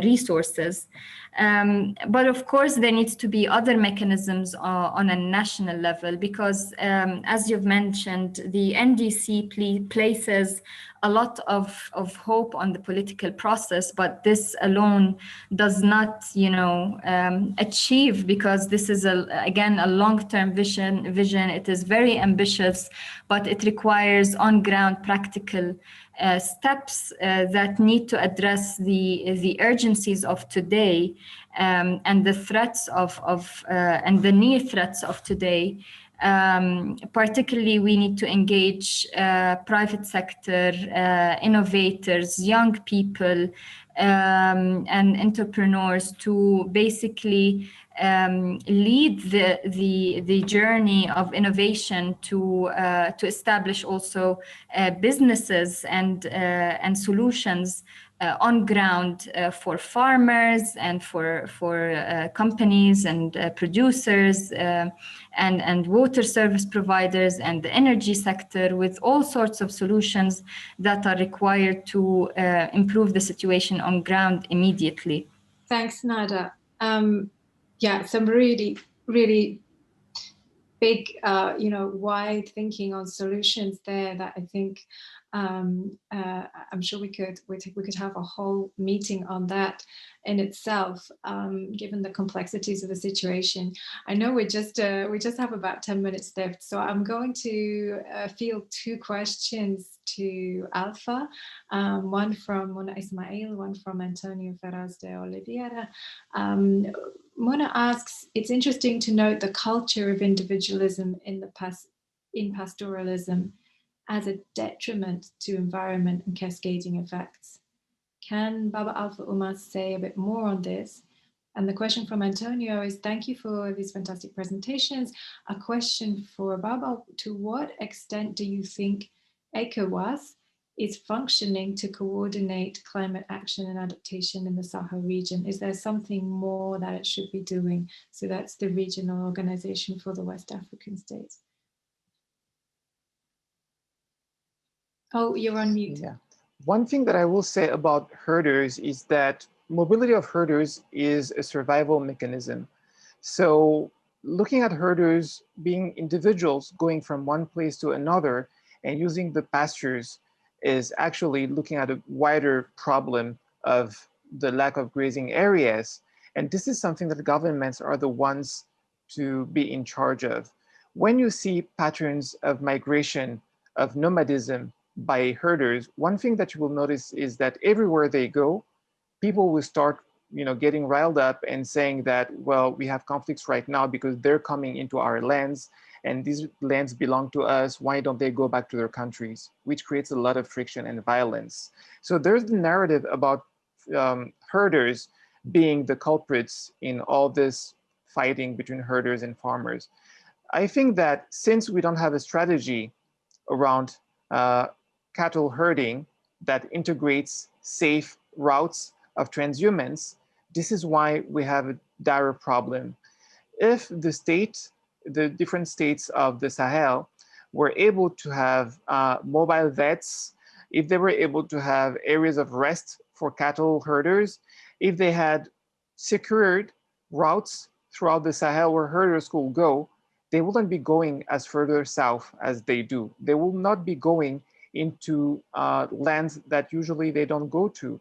resources. But of course, there needs to be other mechanisms on a national level, because as you've mentioned, the NDC places a lot of hope on the political process, but this alone does not, achieve, because this is again a long-term vision. It is very ambitious, but it requires on-ground practical steps that need to address the urgencies of today, and the threats and the near threats of today. Particularly, we need to engage private sector, innovators, young people, and entrepreneurs to basically lead the journey of innovation to establish also businesses and solutions on ground for farmers and for companies and producers and water service providers and the energy sector, with all sorts of solutions that are required to improve the situation on ground immediately. Thanks, Nada. Yeah, some really, really big, wide thinking on solutions there that I think I'm sure we could have a whole meeting on that in itself, given the complexities of the situation. I know we just have about 10 minutes left, so I'm going to field two questions to Alpha, one from Mona Ismail, one from Antonio Ferraz de Oliveira. Mona asks, it's interesting to note the culture of individualism in pastoralism as a detriment to environment and cascading effects. Can Baba Alpha Umar say a bit more on this? And the question from Antonio is, thank you for these fantastic presentations. A question for Baba, to what extent do you think ECOWAS is functioning to coordinate climate action and adaptation in the Sahel region? Is there something more that it should be doing? So that's the regional organization for the West African states. Oh, you're on mute. Yeah. One thing that I will say about herders is that mobility of herders is a survival mechanism. So looking at herders being individuals going from one place to another and using the pastures is actually looking at a wider problem of the lack of grazing areas. And this is something that governments are the ones to be in charge of. When you see patterns of migration, of nomadism by herders, one thing that you will notice is that everywhere they go, people will start getting riled up and saying that, well, we have conflicts right now because they're coming into our lands and these lands belong to us. Why don't they go back to their countries? Which creates a lot of friction and violence. So there's the narrative about herders being the culprits in all this fighting between herders and farmers. I think that since we don't have a strategy around cattle herding that integrates safe routes of transhumance, this is why we have a dire problem. If the different states of the Sahel were able to have mobile vets, if they were able to have areas of rest for cattle herders, if they had secured routes throughout the Sahel where herders could go, they wouldn't be going as further south as they do. They will not be going into lands that usually they don't go to.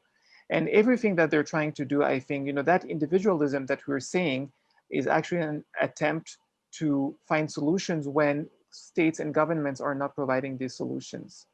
And everything that they're trying to do, I think, that individualism that we're saying is actually an attempt to find solutions when states and governments are not providing these solutions.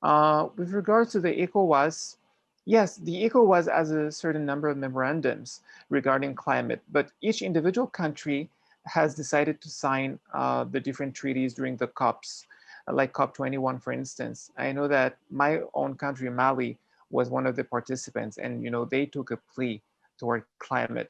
With regards to the ECOWAS, yes, the ECOWAS has a certain number of memorandums regarding climate, but each individual country has decided to sign the different treaties during the COPs, like COP21, for instance. I know that my own country, Mali, was one of the participants, and they took a plea toward climate.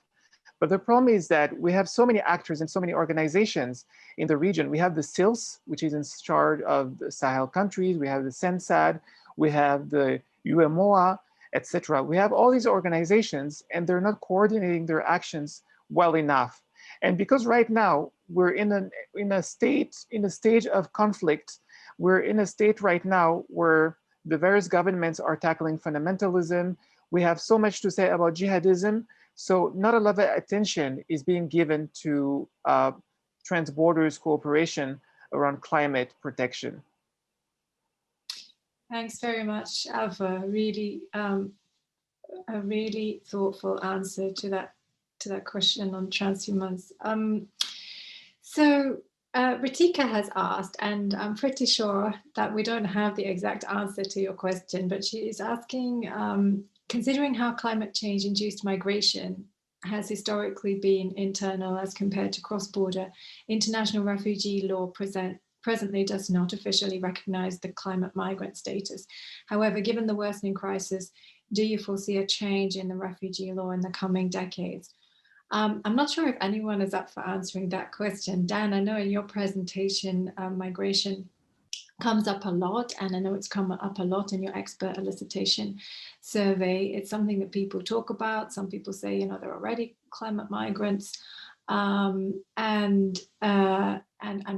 But the problem is that we have so many actors and so many organizations in the region. We have the SILS, which is in charge of the Sahel countries. We have the SENSAD, we have the UMOA, etc. We have all these organizations, and they're not coordinating their actions well enough. And because right now we're in a stage of conflict, we're in a state right now where the various governments are tackling fundamentalism. We have so much to say about jihadism. So not a lot of attention is being given to trans-borders cooperation around climate protection. Thanks very much, Alpha. Really, a really thoughtful answer to that question on transhumans. So Ritika has asked, and I'm pretty sure that we don't have the exact answer to your question, but she is asking, considering how climate change induced migration has historically been internal as compared to cross-border, international refugee law presently does not officially recognize the climate migrant status. However, given the worsening crisis, do you foresee a change in the refugee law in the coming decades? I'm not sure if anyone is up for answering that question. Dan, I know in your presentation, migration comes up a lot, and I know it's come up a lot in your expert elicitation survey. It's something that people talk about. Some people say, they're already climate migrants, and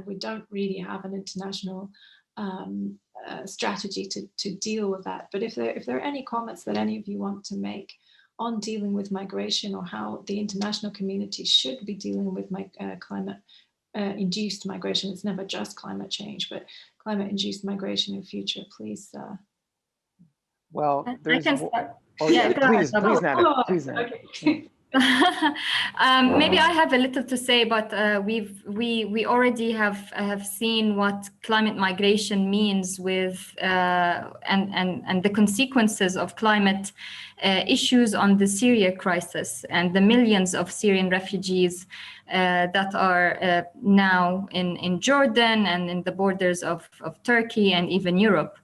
we don't really have an international strategy to deal with that. But if there are any comments that any of you want to make on dealing with migration, or how the international community should be dealing with climate-induced migration. It's never just climate change, but climate-induced migration in future, please. Well, there's... I can start. Oh, yeah, please, Nana, please, Nana. Okay. Maybe I have a little to say, but we already have seen what climate migration means with and the consequences of climate issues on the Syria crisis and the millions of Syrian refugees that are now in Jordan and in the borders of Turkey and even Europe.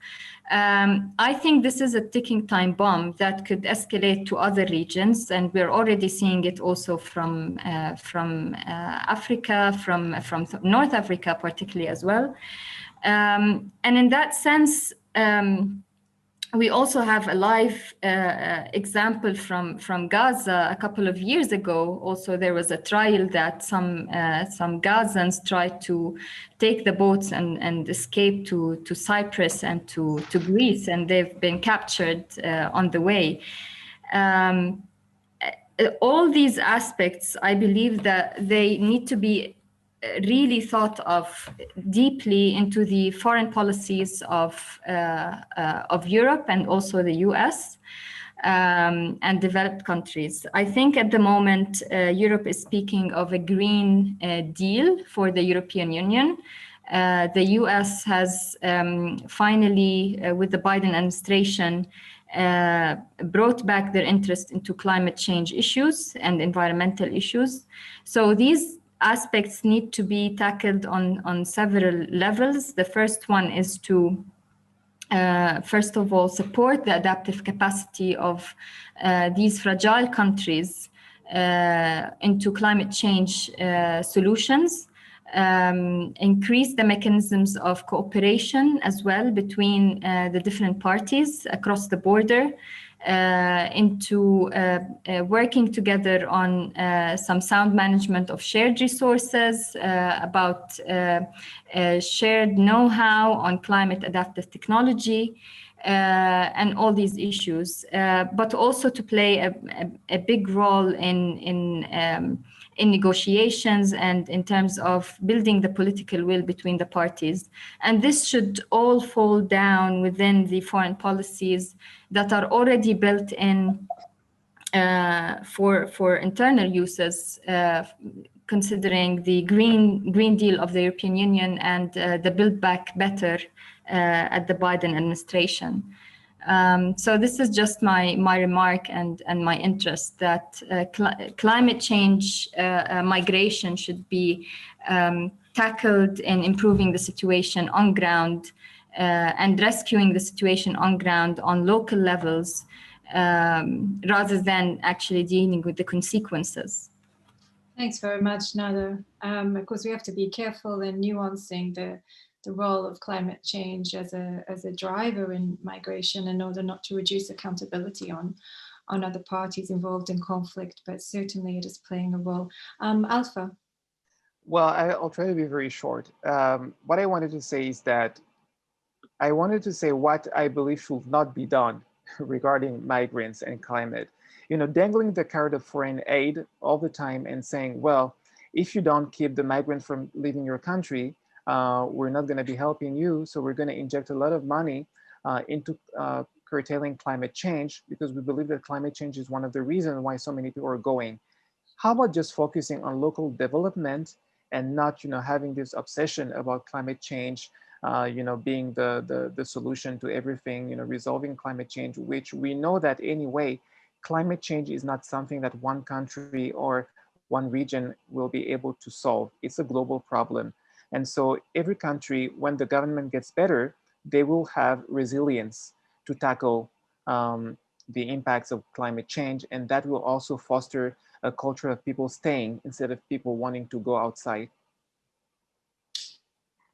I think this is a ticking time bomb that could escalate to other regions, and we're already seeing it also from Africa, from North Africa particularly as well. And in that sense, we also have a live example from Gaza a couple of years ago. Also, there was a trial that some Gazans tried to take the boats and escape to Cyprus and to Greece, and they've been captured on the way. All these aspects, I believe that they need to be really thought of deeply into the foreign policies of Europe and also the US and developed countries. I think at the moment Europe is speaking of a Green Deal for the European Union. The US has finally, with the Biden administration, brought back their interest into climate change issues and environmental issues. So these aspects need to be tackled on several levels. The first one is to, first of all, support the adaptive capacity of these fragile countries into climate change solutions, increase the mechanisms of cooperation as well between the different parties across the border, into working together on some sound management of shared resources, about shared know-how on climate adaptive technology, and all these issues, but also to play a big role in negotiations and in terms of building the political will between the parties. And this should all fall down within the foreign policies that are already built in for internal uses, considering the Green Deal of the European Union and the Build Back Better at the Biden administration. So this is just my remark and my interest that climate change migration should be tackled in improving the situation on ground and rescuing the situation on ground on local levels, rather than actually dealing with the consequences. Thanks very much, Nada. Of course, we have to be careful in nuancing the role of climate change as a driver in migration in order not to reduce accountability on other parties involved in conflict, but certainly it is playing a role. Alpha. Well, I'll try to be very short. What I wanted to say is that I wanted to say what I believe should not be done regarding migrants and climate. You know, dangling the carrot of foreign aid all the time and saying, well, if you don't keep the migrant from leaving your country, we're not going to be helping you. So we're going to inject a lot of money into curtailing climate change, because we believe that climate change is one of the reasons why so many people are going. How about just focusing on local development and not, you know, having this obsession about climate change, you know, being the solution to everything, you know, resolving climate change, which we know that anyway, climate change is not something that one country or one region will be able to solve. It's a global problem. And so every country, when the government gets better, they will have resilience to tackle the impacts of climate change. And that will also foster a culture of people staying instead of people wanting to go outside.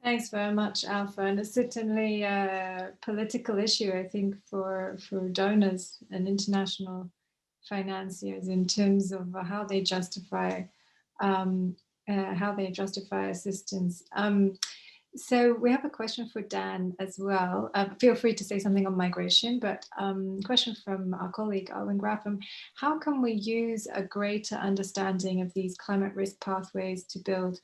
Thanks very much, Alpha. And it's certainly a political issue, I think, for donors and international financiers in terms of how they justify assistance. So we have a question for Dan as well. Feel free to say something on migration, but question from our colleague, Owen Grapham. How can we use a greater understanding of these climate risk pathways to build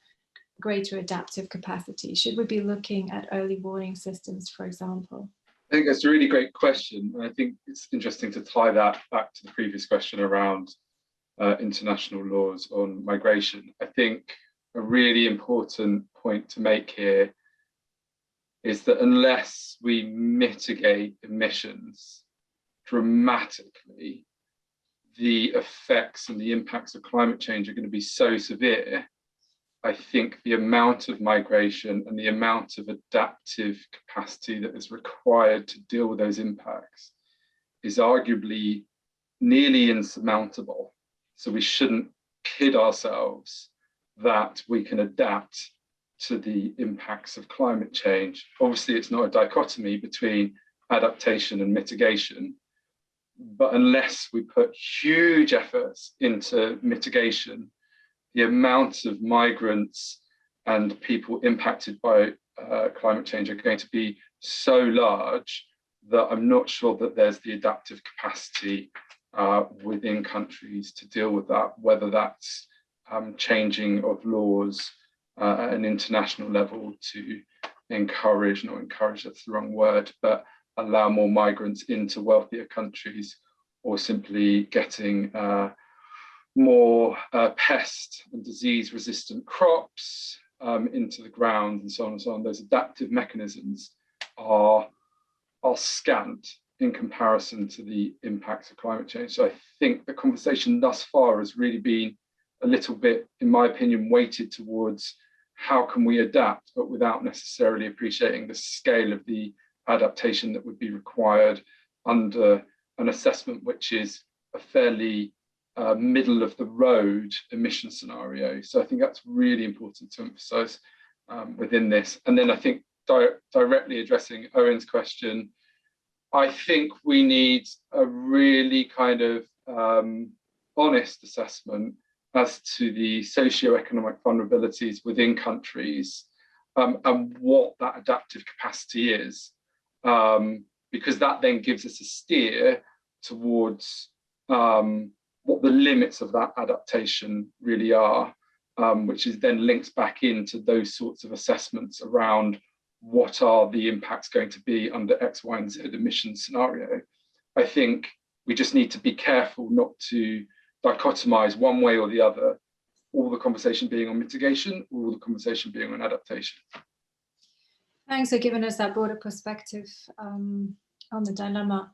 greater adaptive capacity? Should we be looking at early warning systems, for example? I think that's a really great question. And I think it's interesting to tie that back to the previous question around international laws on migration. I think a really important point to make here is that unless we mitigate emissions dramatically, the effects and the impacts of climate change are going to be so severe. I think the amount of migration and the amount of adaptive capacity that is required to deal with those impacts is arguably nearly insurmountable. So we shouldn't kid ourselves that we can adapt to the impacts of climate change. Obviously, it's not a dichotomy between adaptation and mitigation, but unless we put huge efforts into mitigation, the amount of migrants and people impacted by climate change are going to be so large that I'm not sure that there's the adaptive capacity within countries to deal with that, whether that's changing of laws at an international level to encourage, not encourage, that's the wrong word, but allow more migrants into wealthier countries, or simply getting more pest and disease resistant crops into the ground and so on and so on. Those adaptive mechanisms are scant in comparison to the impacts of climate change. So I think the conversation thus far has really been a little bit, in my opinion, weighted towards how can we adapt, but without necessarily appreciating the scale of the adaptation that would be required under an assessment which is a fairly middle of the road emission scenario. So I think that's really important to emphasize within this. And then I think directly addressing Owen's question, I think we need a really kind of honest assessment as to the socioeconomic vulnerabilities within countries and what that adaptive capacity is, because that then gives us a steer towards what the limits of that adaptation really are, which is then linked back into those sorts of assessments around what are the impacts going to be under X, Y, and Z emission scenario. I think we just need to be careful not to dichotomize one way or the other, all the conversation being on mitigation, or all the conversation being on adaptation. Thanks for giving us that broader perspective on the dilemma,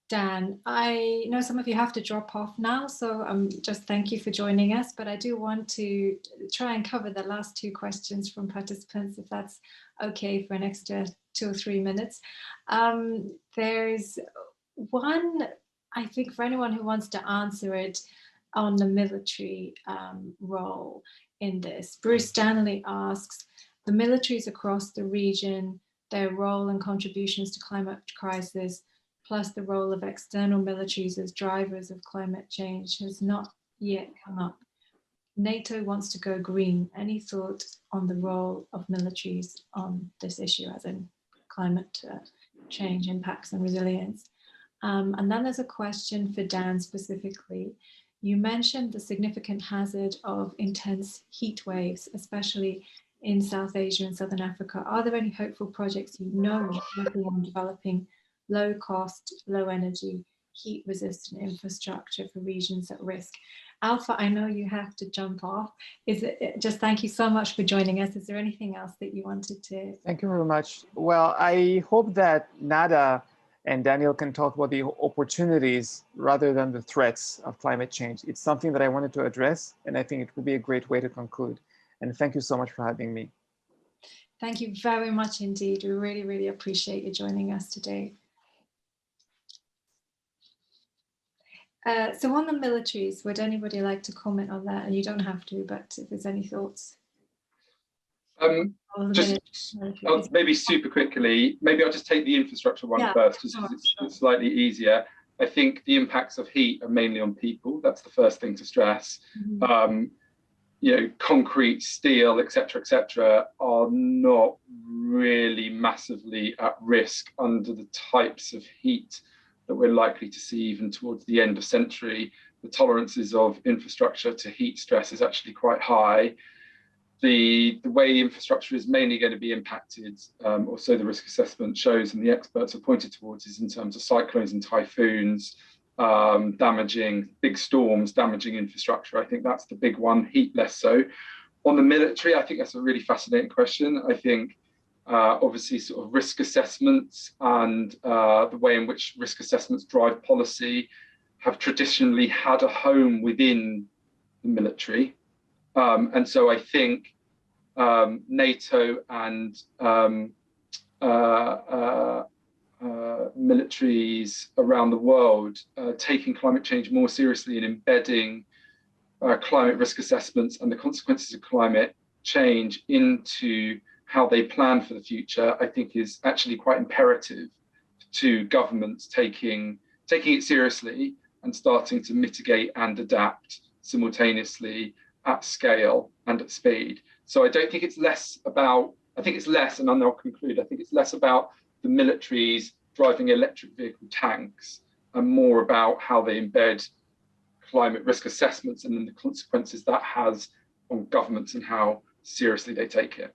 Dan. I know some of you have to drop off now, so just thank you for joining us, but I do want to try and cover the last two questions from participants, if that's okay, for an extra 2 or 3 minutes. There's one, I think, for anyone who wants to answer it, on the military role in this. Bruce Stanley asks, the militaries across the region, their role and contributions to climate crisis, plus the role of external militaries as drivers of climate change has not yet come up. NATO wants to go green. Any thought on the role of militaries on this issue, as in climate change impacts and resilience? And then there's a question for Dan specifically. You mentioned the significant hazard of intense heat waves, especially in South Asia and Southern Africa. Are there any hopeful projects you know of working on developing low cost, low energy, heat resistant infrastructure for regions at risk? Alpha, I know you have to jump off. Just thank you so much for joining us. Is there anything else that you wanted to? Thank you very much. Well, I hope that Nada and Daniel can talk about the opportunities rather than the threats of climate change. It's something that I wanted to address, and I think it would be a great way to conclude. And thank you so much for having me. Thank you very much indeed. We really, really appreciate you joining us today. So on the militaries, would anybody like to comment on that? And you don't have to, but if there's any thoughts. Maybe super quickly, maybe I'll just take the infrastructure one first, just because it's slightly easier. I think the impacts of heat are mainly on people. That's the first thing to stress. You know, concrete, steel, etc., are not really massively at risk under the types of heat that we're likely to see even towards the end of century. The tolerances of infrastructure to heat stress is actually quite high. The way the infrastructure is mainly going to be impacted, or so the risk assessment shows and the experts have pointed towards, is in terms of cyclones and typhoons, damaging big storms, damaging infrastructure. I think that's the big one, heat less so. On the military, I think that's a really fascinating question. I think obviously sort of risk assessments and the way in which risk assessments drive policy have traditionally had a home within the military. And so I think NATO and militaries around the world taking climate change more seriously and embedding climate risk assessments and the consequences of climate change into how they plan for the future, I think is actually quite imperative to governments taking it seriously and starting to mitigate and adapt simultaneously at scale and at speed. So I don't think it's less about, I think it's less, and I'll conclude, I think it's less about the militaries driving electric vehicle tanks and more about how they embed climate risk assessments and then the consequences that has on governments and how seriously they take it.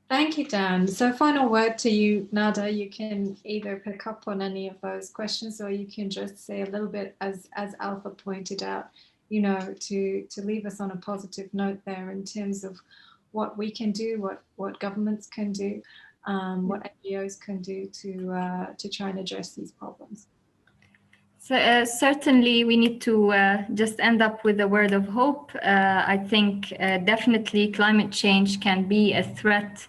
Thank you, Dan. So final word to you, Nada. You can either pick up on any of those questions or you can just say a little bit, as Alpha pointed out, you know, to leave us on a positive note there in terms of what we can do, what governments can do, what NGOs can do to try and address these problems. So certainly we need to just end up with a word of hope. I think definitely climate change can be a threat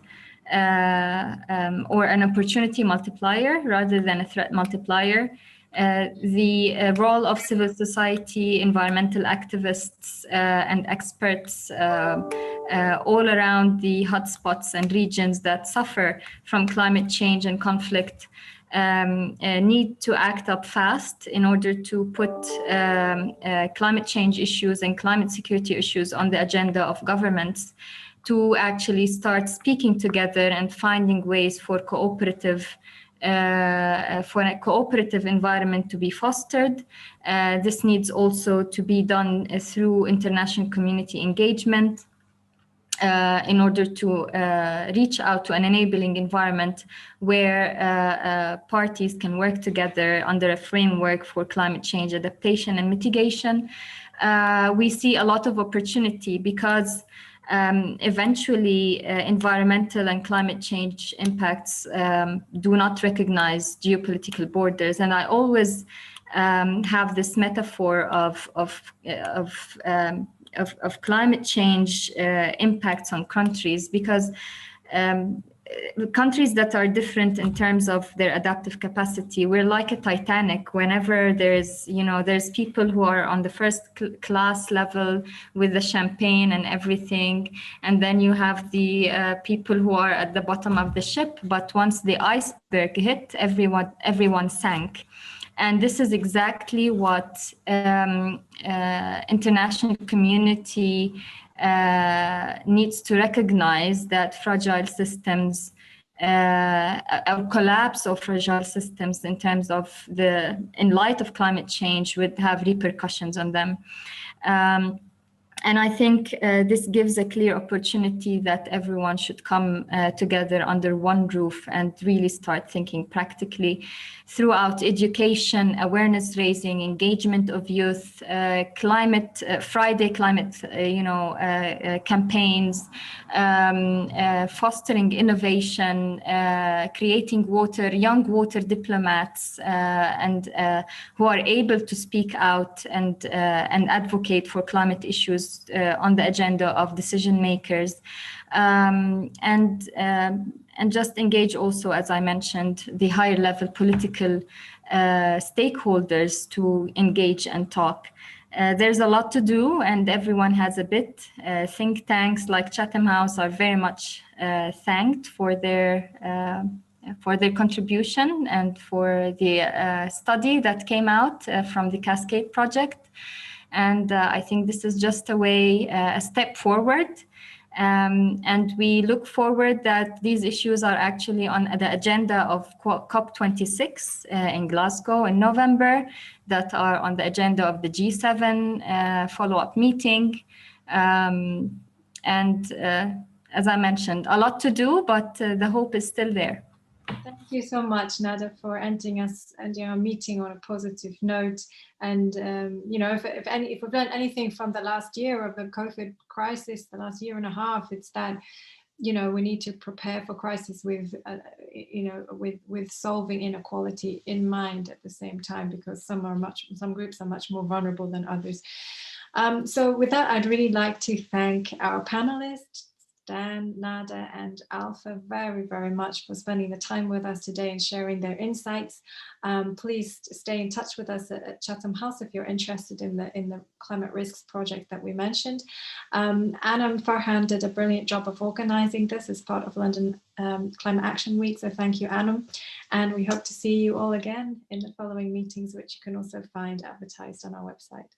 or an opportunity multiplier rather than a threat multiplier. The role of civil society, environmental activists and experts all around the hotspots and regions that suffer from climate change and conflict need to act up fast in order to put climate change issues and climate security issues on the agenda of governments, to actually start speaking together and finding ways for a cooperative environment to be fostered. This needs also to be done through international community engagement in order to reach out to an enabling environment where parties can work together under a framework for climate change adaptation and mitigation. We see a lot of opportunity because eventually environmental and climate change impacts do not recognize geopolitical borders. And I always have this metaphor of climate change impacts on countries, because countries that are different in terms of their adaptive capacity, we're like a Titanic. Whenever there's people who are on the first class level with the champagne and everything, and then you have the people who are at the bottom of the ship, but once the iceberg hit, everyone sank. And this is exactly what international community needs to recognize, that fragile systems a collapse of fragile systems in terms of in light of climate change would have repercussions on them. And I think this gives a clear opportunity that everyone should come together under one roof and really start thinking practically throughout education, awareness raising, engagement of youth, Friday climate, campaigns, fostering innovation, creating young water diplomats, and who are able to speak out and advocate for climate issues on the agenda of decision makers, and just engage also, as I mentioned, the higher level political stakeholders to engage and talk. There's a lot to do, and everyone has a bit. Think tanks like Chatham House are very much thanked for their contribution and for the study that came out from the Cascade project. And I think this is just a step forward. And we look forward that these issues are actually on the agenda of COP26 in Glasgow in November, that are on the agenda of the G7 follow-up meeting. And as I mentioned, a lot to do, but the hope is still there. Thank you so much, Nada, for ending our meeting on a positive note. And if we've learned anything from the last year of the COVID crisis, the last year and a half, it's that we need to prepare for crisis with solving inequality in mind at the same time, because some groups are much more vulnerable than others. So with that, I'd really like to thank our panelists, Dan, Nada, and Alpha, very, very much for spending the time with us today and sharing their insights. Please stay in touch with us at Chatham House if you're interested in the climate risks project that we mentioned. Anam Farhan did a brilliant job of organizing this as part of London Climate Action Week, so thank you, Anam. And we hope to see you all again in the following meetings, which you can also find advertised on our website.